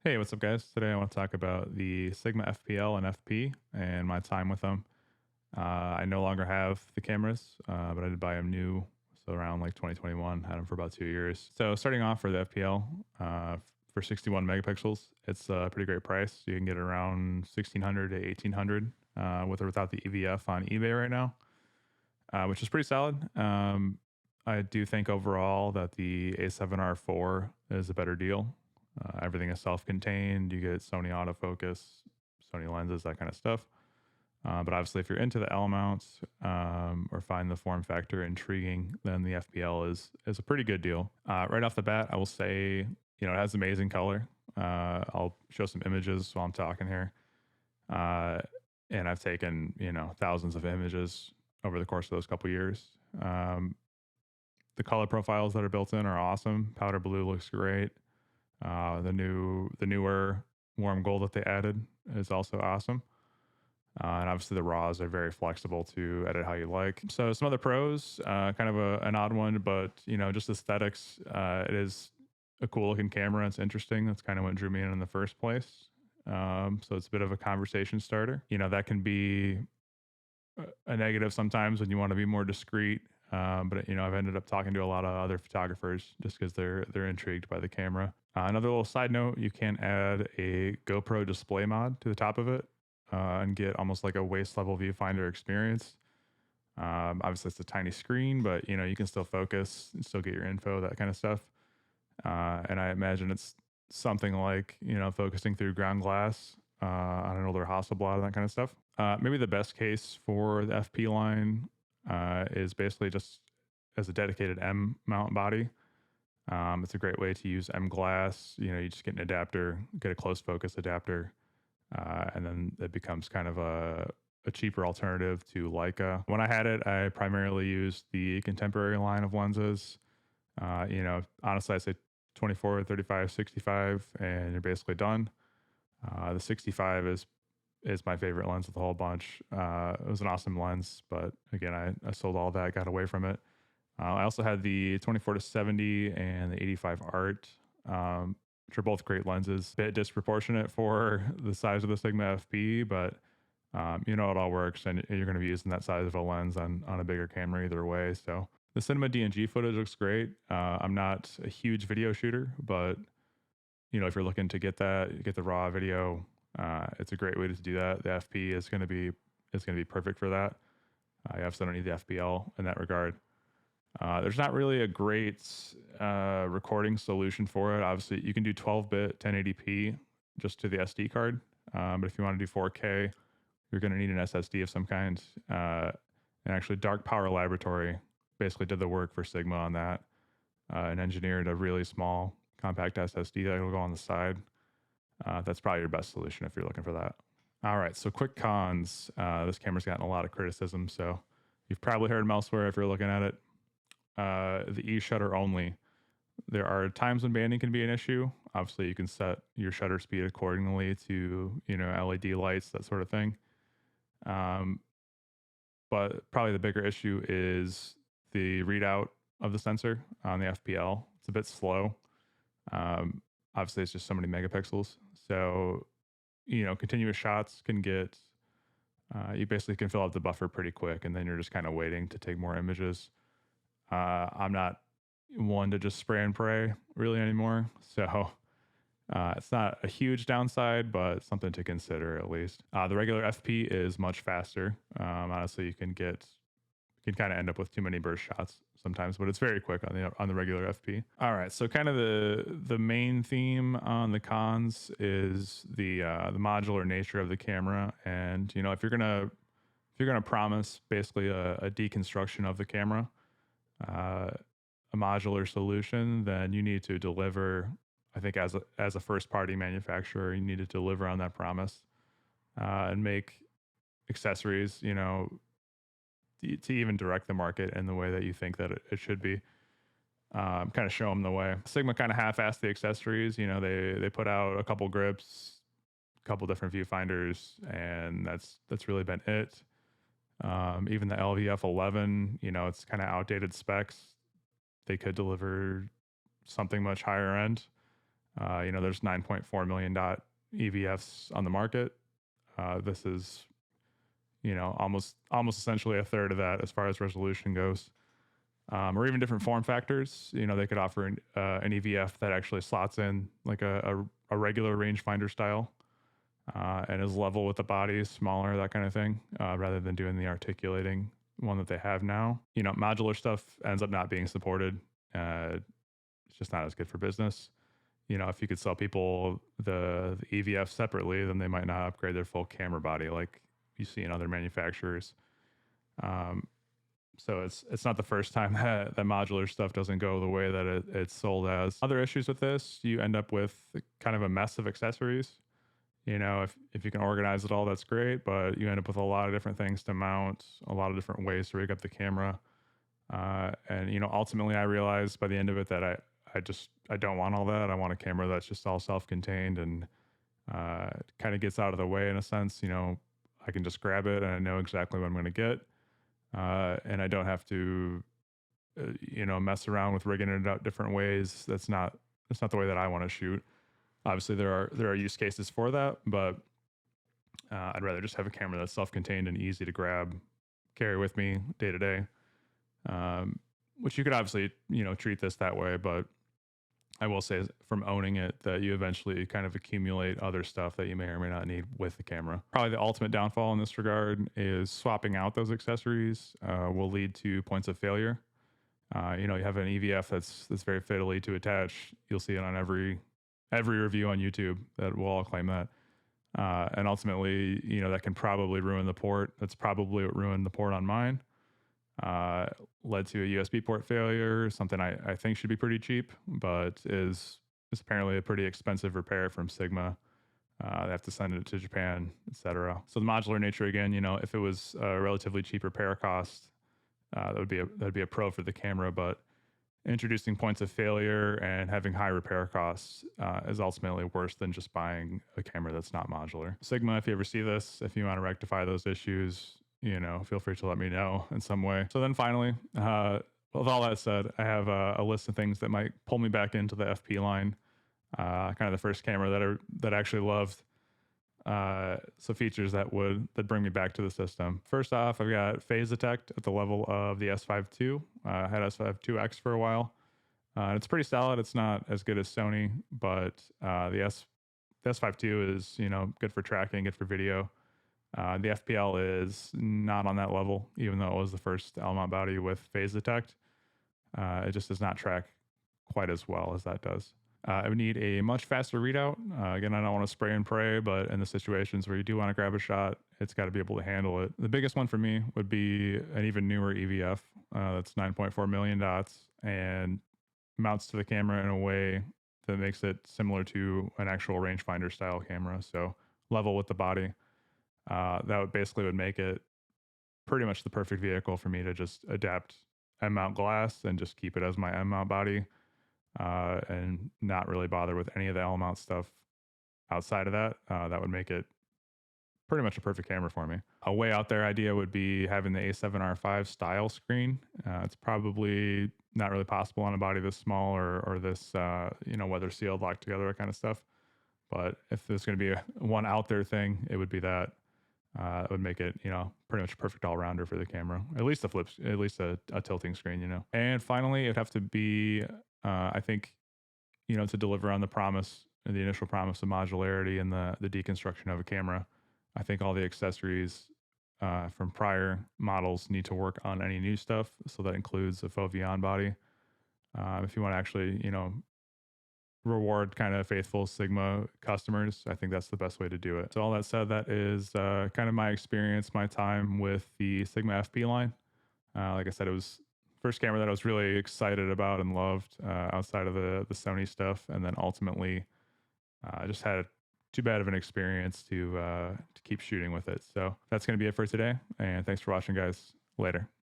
Hey, what's up, guys? Today I want to talk about the Sigma FPL and FP and my time with them. I no longer have the cameras, but I did buy them new, so around like 2021. Had them for about 2 years. So starting off for the FPL, for 61 megapixels, it's a pretty great price. You can get around 1600 to 1800 with or without the EVF on eBay right now, which is pretty solid. I do think overall that the A7R4 is a better deal. Everything is self-contained. You get Sony autofocus, Sony lenses, that kind of stuff. But obviously, if you're into the L mounts or find the form factor intriguing, then the FPL is a pretty good deal. Right off the bat, I will say, it has amazing color. I'll show some images while I'm talking here, and I've taken thousands of images over the course of those couple years. The color profiles that are built in are awesome. Powder blue looks great. The newer warm gold that they added is also awesome. And obviously the RAWs are very flexible to edit how you like. So some other pros, kind of an odd one, but just aesthetics. It is a cool looking camera. It's interesting. That's kind of what drew me in the first place. So it's a bit of a conversation starter. That can be a negative sometimes when you want to be more discreet. But I've ended up talking to a lot of other photographers just because they're intrigued by the camera. Another little side note: you can add a GoPro display mod to the top of it and get almost like a waist level viewfinder experience. Obviously, it's a tiny screen, but you can still focus and still get your info, that kind of stuff. And I imagine it's something like focusing through ground glass on an older Hasselblad and that kind of stuff. Maybe the best case for the FP line is basically just as a dedicated M mount body. It's a great way to use M glass. You just get an adapter, get a close focus adapter, and then it becomes kind of a cheaper alternative to Leica. When I had it, I primarily used the contemporary line of lenses. Honestly, I say 24, 35, 65, and you're basically done. The 65 is my favorite lens of the whole bunch. It was an awesome lens, but again, I sold all that, got away from it. I also had the 24 to 70 and the 85 Art, which are both great lenses. Bit disproportionate for the size of the Sigma FP, but it all works, and you're going to be using that size of a lens on a bigger camera either way. So the cinema DNG footage looks great. I'm not a huge video shooter, but if you're looking to get the raw video, it's a great way to do that. The FP is going to be perfect for that. You obviously don't need the FPL in that regard. There's not really a great recording solution for it. Obviously, you can do 12-bit 1080p just to the SD card, but if you want to do 4K, you're going to need an SSD of some kind. And actually, Dark Power Laboratory basically did the work for Sigma on that and engineered a really small compact SSD that will go on the side. That's probably your best solution if you're looking for that. All right, so quick cons. This camera's gotten a lot of criticism, so you've probably heard them elsewhere if you're looking at it. The E-shutter only. There are times when banding can be an issue. Obviously, you can set your shutter speed accordingly to LED lights, that sort of thing. But probably the bigger issue is the readout of the sensor on the FPL. It's a bit slow. Obviously, it's just so many megapixels. So, continuous shots can get, you basically can fill up the buffer pretty quick, and then you're just kind of waiting to take more images. I'm not one to just spray and pray really anymore. So it's not a huge downside, but something to consider at least. The regular FP is much faster. Honestly, you can kind of end up with too many burst shots sometimes, but it's very quick on the regular FP. All right, so kind of the main theme on the cons is the modular nature of the camera, and if you're gonna promise basically a deconstruction of the camera, a modular solution, then you need to deliver. I think as a first party manufacturer, you need to deliver on that promise and make accessories, to even direct the market in the way that you think that it should be. Kind of show them the way. Sigma kind of half-assed the accessories. They put out a couple grips, a couple different viewfinders, and that's really been it. Even the LVF11, it's kind of outdated specs. They could deliver something much higher end. There's 9.4 million dot EVFs on the market. This is, almost essentially a third of that as far as resolution goes. Or even different form factors. They could offer an EVF that actually slots in like a regular rangefinder style, and is level with the body, smaller, that kind of thing, rather than doing the articulating one that they have now. Modular stuff ends up not being supported. It's just not as good for business. If you could sell people the EVF separately, then they might not upgrade their full camera body like you see in other manufacturers. So it's not the first time that modular stuff doesn't go the way that it's sold as. Other issues with this, you end up with kind of a mess of accessories. If you can organize it all, that's great, but you end up with a lot of different things to mount, a lot of different ways to rig up the camera. And ultimately I realized by the end of it that I don't want all that. I want a camera that's just all self-contained and kind of gets out of the way in a sense. I can just grab it and I know exactly what I'm going to get. And I don't have to, mess around with rigging it out different ways. That's not the way that I want to shoot. Obviously there are use cases for that, but I'd rather just have a camera that's self-contained and easy to grab, carry with me day to day. Which you could obviously, treat this that way, but I will say from owning it that you eventually kind of accumulate other stuff that you may or may not need with the camera. Probably the ultimate downfall in this regard is swapping out those accessories will lead to points of failure. You have an EVF that's very fiddly to attach. You'll see it on every review on YouTube that will all claim that. And ultimately, that can probably ruin the port. That's probably what ruined the port on mine. Led to a USB port failure, something I think should be pretty cheap, but is apparently a pretty expensive repair from Sigma. They have to send it to Japan, etc. So the modular nature again, if it was a relatively cheap repair cost, that'd be a pro for the camera, but introducing points of failure and having high repair costs is ultimately worse than just buying a camera that's not modular. Sigma, if you ever see this, if you want to rectify those issues, feel free to let me know in some way. So then finally, with all that said, I have a list of things that might pull me back into the FP line. Kind of the first camera that I actually loved. So features that bring me back to the system. First off, I've got phase detect at the level of the S5 II. I had S5 IIX for a while. It's pretty solid. It's not as good as Sony, but the S5 II is good for tracking, good for video. The FPL is not on that level, even though it was the first L-mount body with phase detect. It just does not track quite as well as that does. I would need a much faster readout. Again, I don't want to spray and pray, but in the situations where you do want to grab a shot, it's got to be able to handle it. The biggest one for me would be an even newer EVF. That's 9.4 million dots and mounts to the camera in a way that makes it similar to an actual rangefinder style camera. So level with the body. That would make it pretty much the perfect vehicle for me to just adapt M-mount glass and just keep it as my M-mount body, and not really bother with any of the L-mount stuff outside of that. That would make it pretty much a perfect camera for me. A way out there idea would be having the A7R5 style screen. It's probably not really possible on a body this small or this, weather sealed, locked together, that kind of stuff. But if there's going to be one out there thing, it would be that. It would make it, pretty much a perfect all-rounder for the camera. At least a tilting screen, And finally, it'd have to be, I think, to deliver on the initial promise of modularity and the deconstruction of a camera. I think all the accessories from prior models need to work on any new stuff. So that includes a Foveon body. If you want to actually, reward kind of faithful Sigma customers, I think that's the best way to do it. So all that said, that is kind of my experience, my time with the Sigma FP line. Like I said, it was first camera that I was really excited about and loved outside of the Sony stuff. And then ultimately I just had too bad of an experience to keep shooting with it. So that's going to be it for today. And thanks for watching, guys. Later.